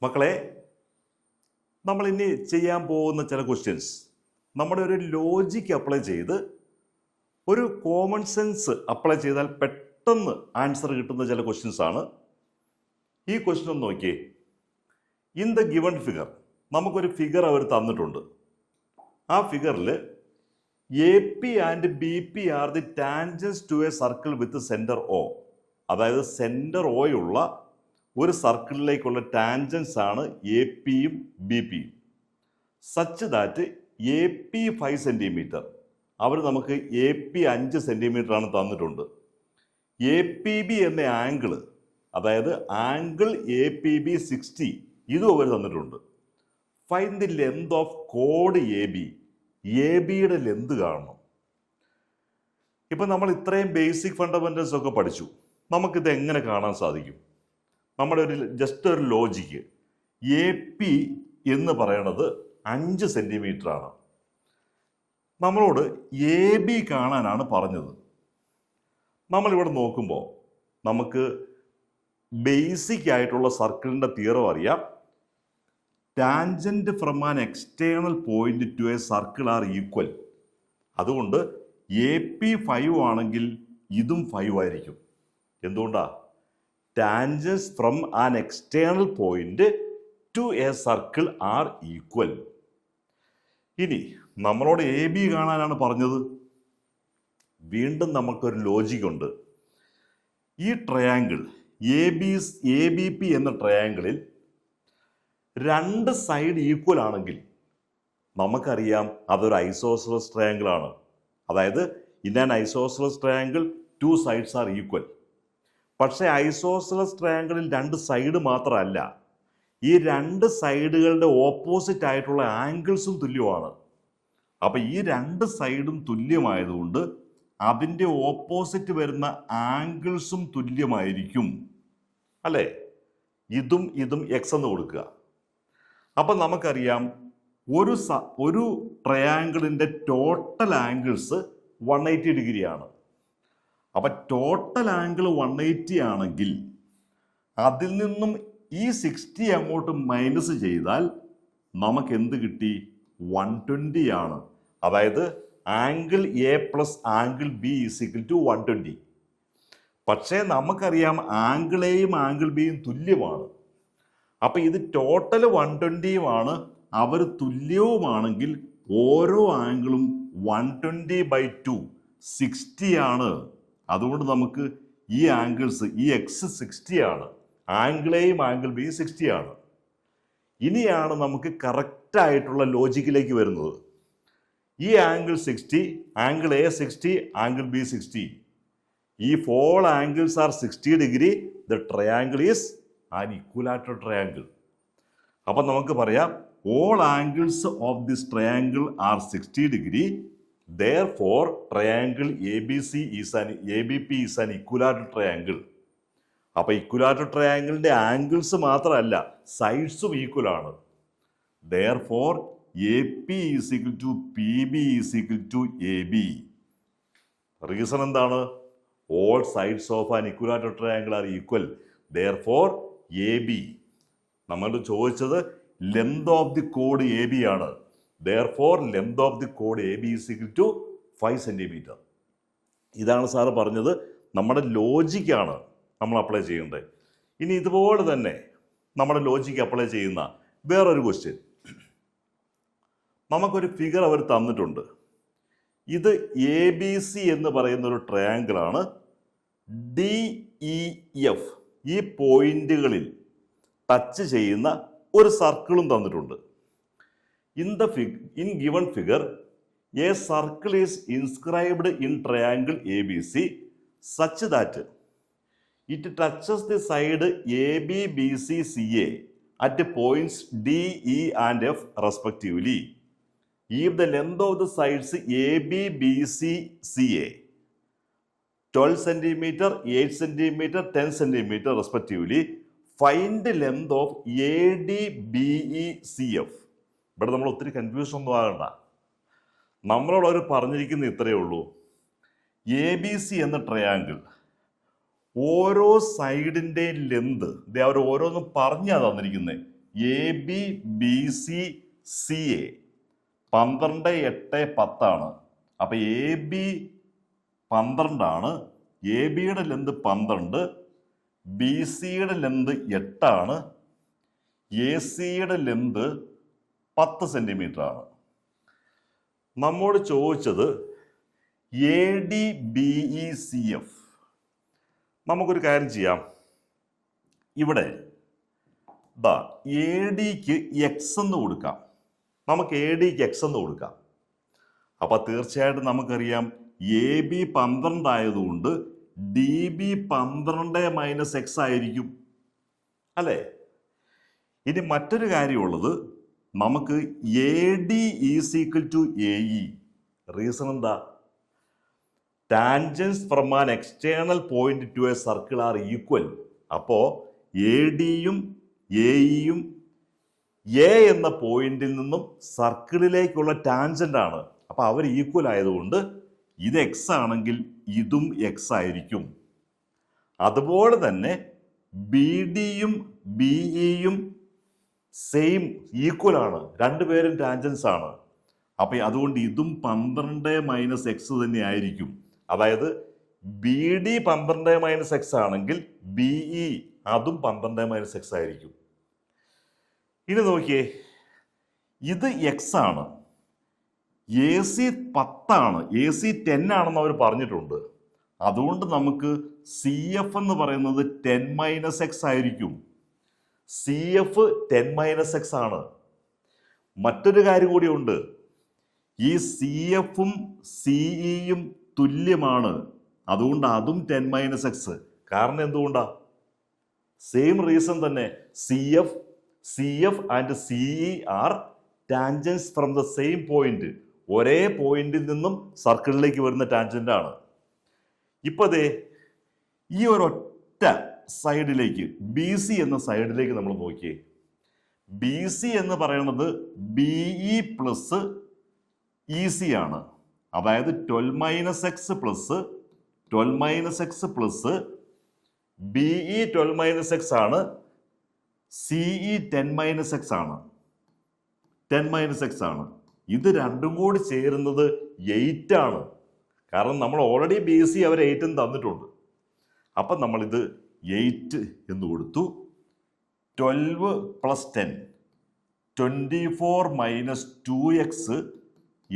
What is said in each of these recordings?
മക്കളെ, നമ്മൾ ഇനി ചെയ്യാൻ പോകുന്ന ചില ക്വസ്റ്റ്യൻസ് നമ്മുടെ ഒരു ലോജിക്ക് അപ്ലൈ ചെയ്ത് ഒരു കോമൺ സെൻസ് അപ്ലൈ ചെയ്താൽ പെട്ടെന്ന് ആൻസർ കിട്ടുന്ന ചില ക്വസ്റ്റ്യൻസ് ആണ്. ഈ ക്വസ്റ്റ്യൻ ഒന്ന് നോക്കിയേ. ഇൻ ദ ഗിവൺ ഫിഗർ, നമുക്കൊരു ഫിഗർ അവർ തന്നിട്ടുണ്ട്. ആ ഫിഗറിൽ A P and B P are the tangents to a circle with centre O. അതായത് സെൻറ്റർ ഒയുള്ള ഒരു സർക്കിളിലേക്കുള്ള ടാൻജൻസ് ആണ് എ പിയും ബി പിയും. Such that A P 5 centimetre, അവർ നമുക്ക് എ പി 5 സെൻറ്റിമീറ്റർ ആണ് തന്നിട്ടുണ്ട്. എ പി ബി എന്ന ആംഗിൾ, അതായത് ആംഗിൾ എ പി ബി 60, ഇതും അവർ തന്നിട്ടുണ്ട്. Find the length of code A B. A ബിയുടെ ലെന്ത് കാണണം. ഇപ്പം നമ്മൾ ഇത്രയും ബേസിക് ഫണ്ടമെന്റൽസ് ഒക്കെ പഠിച്ചു. നമുക്കിത് എങ്ങനെ കാണാൻ സാധിക്കും? നമ്മുടെ ജസ്റ്റ് ഒരു ലോജിക്ക്, എ പി എന്ന് പറയണത് 5 സെൻറ്റിമീറ്റർ ആണ്. നമ്മളോട് എ ബി കാണാനാണ് പറഞ്ഞത്. നമ്മളിവിടെ നോക്കുമ്പോൾ നമുക്ക് ബേസിക് ആയിട്ടുള്ള സർക്കിളിൻ്റെ തിയറം അറിയാം. Tangent from an external point to a circle are equal. അതുകൊണ്ട് എ പി 5 ആണെങ്കിൽ ഇതും 5 ആയിരിക്കും. എന്തുകൊണ്ടാണ്? Tangents from an external point to a circle are equal. ഇനി നമ്മളോട് എ ബി കാണാനാണ് പറഞ്ഞത്. വീണ്ടും നമുക്കൊരു ലോജിക്കുണ്ട്. ഈ ട്രയാങ്കിൾ എ ബി പി എന്ന ട്രയാങ്കിളിൽ 2 സൈഡ് ഈക്വൽ ആണെങ്കിൽ നമുക്കറിയാം അതൊരു ഐസോസെലസ് ട്രയാങ്കിൾ ആണ്. അതായത് in an isosceles triangle 2 sides are equal. പക്ഷേ ഐസോസെലസ് ട്രയാങ്കിളിൽ 2 സൈഡ് മാത്രമല്ല, ഈ 2 സൈഡുകളുടെ ഓപ്പോസിറ്റ് ആയിട്ടുള്ള ആംഗിൾസും തുല്യമാണ്. അപ്പം ഈ 2 സൈഡും തുല്യമായതുകൊണ്ട് അതിൻ്റെ ഓപ്പോസിറ്റ് വരുന്ന ആംഗിൾസും തുല്യമായിരിക്കും, അല്ലേ? ഇതും ഇതും എക്സ് എന്ന് കൊടുക്കുക. അപ്പം നമുക്കറിയാം ഒരു ട്രയാങ്കിളിൻ്റെ ടോട്ടൽ ആംഗിൾസ് 180 ഡിഗ്രിയാണ്. അപ്പം ടോട്ടൽ ആംഗിൾ 180 ആണെങ്കിൽ അതിൽ നിന്നും ഈ 60 അങ്ങോട്ട് മൈനസ് ചെയ്താൽ നമുക്ക് എന്ത് കിട്ടി? 120 ആണ്. അതായത് angle A plus angle B equal to 120. പക്ഷേ നമുക്കറിയാം ആംഗിൾ എയും ആംഗിൾ ബിയും തുല്യമാണ്. അപ്പം ഇത് ടോട്ടൽ 120 അവർ തുല്യവുമാണെങ്കിൽ ഓരോ ആംഗിളും 120/2 60 ആണ്. അതുകൊണ്ട് നമുക്ക് ഈ ആംഗിൾസ്, ഈ എക്സ് 60 ആണ്, ആംഗിൾ എയും ആംഗിൾ ബിയും 60 ആണ്. ഇനിയാണ് നമുക്ക് കറക്റ്റായിട്ടുള്ള ലോജിക്കിലേക്ക് വരുന്നത്. ഈ angle 60, angle A 60, angle B 60. If all angles are 60 degree, the triangle is an equilateral triangle. അപ്പം നമുക്ക് പറയാം all angles of this triangle are 60 degree. Therefore, triangle ABC is ABP is an equilateral triangle. അപ്പോൾ ഇക്വലാറ്റർ ട്രയാങ്കിളിൻ്റെ angles മാത്രമല്ല, സൈഡ്സും equal ആണ്. Therefore, AP is equal to PB is equal to AB. Reason എന്താണ്? All sides of an equilateral triangle are equal. Therefore, AB. നമ്മൾ ചോദിച്ചത് length of the code A B ആണ്. Therefore, length of the code A B is equal to 5 centimetre. ഇതാണ് sir പറഞ്ഞത്. നമ്മുടെ ലോജിക്കാണ് നമ്മൾ apply ചെയ്യേണ്ടത്. ഇനി ഇതുപോലെ തന്നെ നമ്മുടെ ലോജിക്ക് അപ്ലൈ ചെയ്യുന്ന വേറൊരു ക്വസ്റ്റ്യൻ. നമുക്കൊരു ഫിഗർ അവർ തന്നിട്ടുണ്ട്. ഇത് എ ബി സി എന്ന് പറയുന്ന ഒരു ട്രയാങ്കിളാണ്. ഡി ഇ എഫ് ഈ പോയിന്റുകളിൽ ടച്ച് ചെയ്യുന്ന ഒരു സർക്കിളും തന്നിട്ടുണ്ട്. In given figure A circle is inscribed in triangle A B C such that it touches the side A B B C C A at points D E and F respectively. If the length of the sides AB, BC, CA 12 cm, 8 cm, 10 cm respectively, find the length of AD, BE, CF. ഇവിടെ നമ്മൾ ഒത്തിരി confusion ഒന്നും ആകണ്ട. നമ്മളോട് അവർ പറഞ്ഞിരിക്കുന്ന ഇത്രയേ ഉള്ളൂ. ABC എന്ന triangle ഓരോ സൈഡിൻ്റെ ലെന്ത് അവർ ഓരോന്നും പറഞ്ഞാണ് തന്നിരിക്കുന്നത്. ABBCCA 12, 8, 10 ആണ്. അപ്പൊ AB 12 ആണ്. AB-യുടെ ലെന്ത് 12, BC-യുടെ ലെന്ത് 8 ആണ്, AC-യുടെ ലെന്ത് 10 സെന്റിമീറ്റർ ആണ്. നമ്മോട് ചോദിച്ചത് ADBECF. നമുക്കൊരു കാര്യം ചെയ്യാം. ഇവിടെ ADക്ക് എക്സ് എന്ന് കൊടുക്കാം. നമുക്ക് ADക്ക് എക്സ് എന്ന് കൊടുക്കാം. അപ്പൊ തീർച്ചയായിട്ടും നമുക്കറിയാം AB 12 ആയതുകൊണ്ട് DB 12 - X ആയിരിക്കും അല്ലേ? ഇനി മറ്റൊരു കാര്യമുള്ളത്, നമുക്ക് AD is equal to AE. Reason എന്താ? Tangents from an external point to a circle are equal. അപ്പോൾ ADയും AEയും A എന്ന പോയിന്റിൽ നിന്നും സർക്കിളിലേക്കുള്ള ടാൻജന്റ് ആണ്. അപ്പൊ അവർ ഈക്വൽ ആയതുകൊണ്ട് ഇത് എക്സ് ആണെങ്കിൽ ഇതും എക്സ് ആയിരിക്കും. അതുപോലെ തന്നെ BDയും BEയും സെയിം ഈക്വൽ ആണ്, രണ്ടുപേരും ടാൻജൻസ് ആണ്. അപ്പൊ അതുകൊണ്ട് ഇതും 12 - X തന്നെ ആയിരിക്കും. അതായത് BD 12 - X ആണെങ്കിൽ BE അതും 12 - X ആയിരിക്കും. ഇനി നോക്കിയേ, ഇത് എക്സ് ആണ്, AC 10 ആണ്, AC 10 ആണെന്ന് അവർ പറഞ്ഞിട്ടുണ്ട്. അതുകൊണ്ട് നമുക്ക് CF എന്ന് പറയുന്നത് 10 - X ആയിരിക്കും. CF 10 - X ആണ്. മറ്റൊരു കാര്യം കൂടിയുണ്ട്, ഈ CFും CEയും തുല്യമാണ്. അതുകൊണ്ട് അതും 10 - X. കാരണം എന്തുകൊണ്ടാ? സെയിം റീസൺ തന്നെ. CF and CE are tangents from the same point. ഒരേ പോയിന്റിൽ നിന്നും സർക്കിളിലേക്ക് വരുന്ന ടാൻജന്റ് ആണ്. ഇപ്പൊ ദേ ഈ ഒരൊറ്റ സൈഡിലേക്ക്, BC എന്ന സൈഡിലേക്ക് നമ്മൾ നോക്കിയേ. BC എന്ന് പറയുന്നത് BE പ്ലസ് EC ആണ്. അതായത് 12 - X plus 12 - X plus BE 12 - X ആണ്, CE 10 - X ആണ്, 10 - X ആണ്. ഇത് രണ്ടും കൂടി ചേരുന്നത് 8 ആണ്. കാരണം നമ്മൾ ഓൾറെഡി BC അവർ 8 തന്നിട്ടുണ്ട്. അപ്പം നമ്മളിത് 8 എന്ന് കൊടുത്തു. 12 + 10 24 - 2x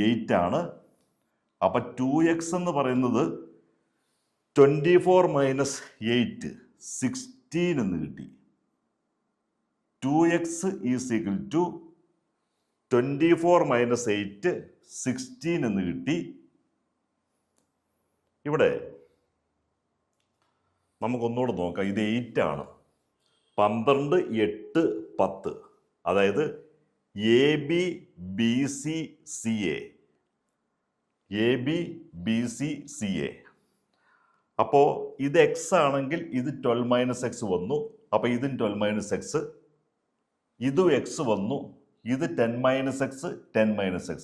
8 ആണ്. അപ്പം 2x എന്ന് പറയുന്നത് 24 - 8 16 എന്ന് കിട്ടി. 2x ഈസ് ഈക്വൽ ടു 24 - 8 16 എന്ന് കിട്ടി. ഇവിടെ നമുക്കൊന്നുകൂടെ നോക്കാം. ഇത് 8 ആണ്. 12, 8, 10. അതായത് ABBCCA. ABBCCA. അപ്പോൾ ഇത് എക്സ് ആണെങ്കിൽ ഇത് 12 - X വന്നു. അപ്പോൾ ഇതും 12 - X. ഇതും എക്സ് വന്നു. ഇത് 10 - X 10 - X.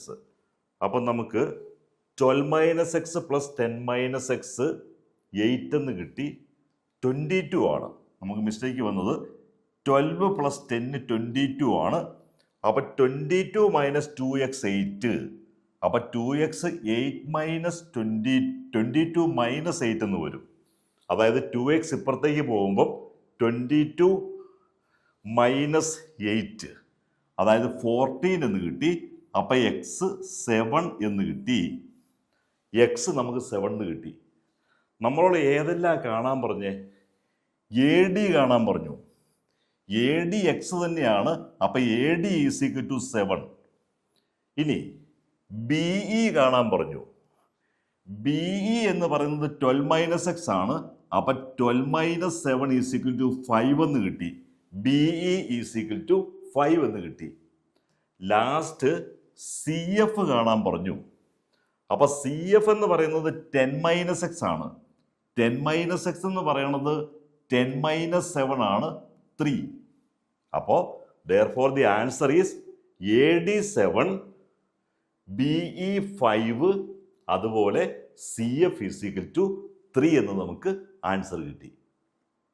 അപ്പം നമുക്ക് 12 - X പ്ലസ് 10 - X 8 എന്ന് കിട്ടി. 22 ആണ്. നമുക്ക് മിസ്റ്റേക്ക് വന്നത് 12 + 10 22 ആണ്. അപ്പം 22 - 2x 8. അപ്പം 2x 8 - 22 - 8 എന്ന് വരും. അതായത് 2x ഇപ്പുറത്തേക്ക് പോകുമ്പം 22 - 8, അതായത് 14 എന്ന് കിട്ടി. അപ്പം x 7 എന്ന് കിട്ടി. x നമുക്ക് 7 എന്ന് കിട്ടി. നമ്മളോട് ഏതെല്ലാം കാണാൻ പറഞ്ഞേ? AD കാണാൻ പറഞ്ഞു. AD x തന്നെയാണ്. അപ്പം AD ഈസ് ഈക്വൽ ടു 7. ഇനി BE കാണാൻ പറഞ്ഞു. BE എന്ന് പറയുന്നത് 12 - X ആണ്. അപ്പം 12 - 7 ഈസ് ഈക്വൽ ടു 5 എന്ന് കിട്ടി. BE ഈസ് ഈക്വൽ ടു 5 എന്ന് കിട്ടി. ലാസ്റ്റ് CF കാണാൻ പറഞ്ഞു. അപ്പൊ CF എന്ന് പറയുന്നത് 10 - X ആണ്. 10 - X എന്ന് പറയുന്നത് 10 - 7 ആണ്, 3. അപ്പോൾ therefore the answer is AD 7, BE 5, അതുപോലെ CF is equal to 3 എന്ന് നമുക്ക് ആൻസർ കിട്ടി.